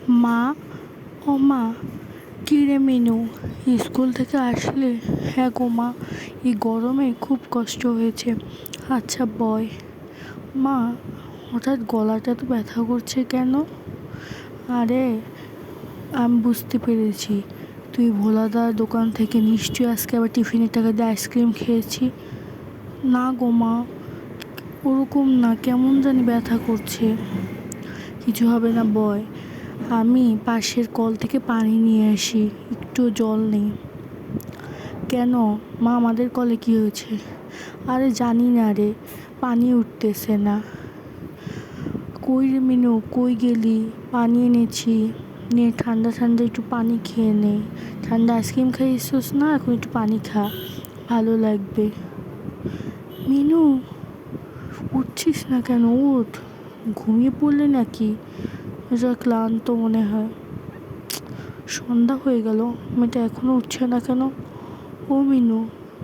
মা, ও মা, কী রে মিনু, স্কুল থেকে আসলে? হ্যাঁ গো মা, এই গরমে খুব কষ্ট হয়েছে। আচ্ছা বয়। মা, হঠাৎ গলাটা তো ব্যথা করছে কেন? আরে, আমি বুঝতে পেরেছি, তুই ভোলাদার দোকান থেকে নিশ্চয়ই আজকে আবার টিফিনের টাকা দিয়ে আইসক্রিম খেয়েছি। না গো মা, ওরকম না, কেমন জানি ব্যথা করছে। কিছু হবে না বয়, আমি পাশের কল থেকে পানি নিয়ে আসি, একটু জল নেই। কেন মা, আমাদের কলে কি হয়েছে? আরে জানি না রে, পানি উঠতেছে না। কই রে মিনু, কই গেলি? পানি এনেছি, নে ঠান্ডা ঠান্ডা একটু পানি খেয়ে নে। ঠান্ডা আইসক্রিম খাইছিস না, এখন একটু পানি খা, ভালো লাগবে। মিনু, উঠছিস না কেন? উঠ, ঘুমিয়ে পড়লে নাকি? যা ক্লান্ত মনে হয়। সন্ধ্যা হয়ে গেল, মেয়েটা এখনো উঠছে না কেন? ও মিনু,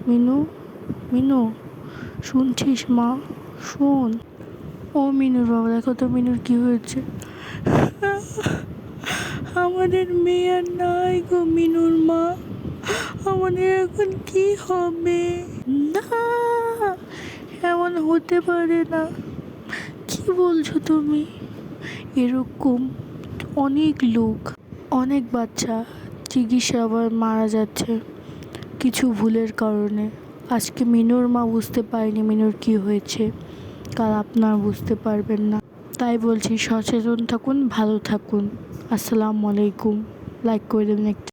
মিনু, মিনু, শুনছিস মা? শোন। ও মিনুর বাবা, দেখো তো মিনুর কি হয়েছে। আমাদের মেয়ে আর নাই গো মিনুর মা, আমাদের এখন কি হবে? না, এমন হতে পারে না। কি বলছো তুমি? এরকম অনেক লোক, অনেক বাচ্চা চিকিৎসা আবার মারা যাচ্ছে কিছু ভুলের কারণে। আজকে মিনুর মা বুঝতে পারেনি মিনুর কি হয়েছে, কাল আপনার বুঝতে পারবেন না। তাই বলছি, সচেতন থাকুন, ভালো থাকুন। আসসালামু আলাইকুম। লাইক করে দেবেন একটা।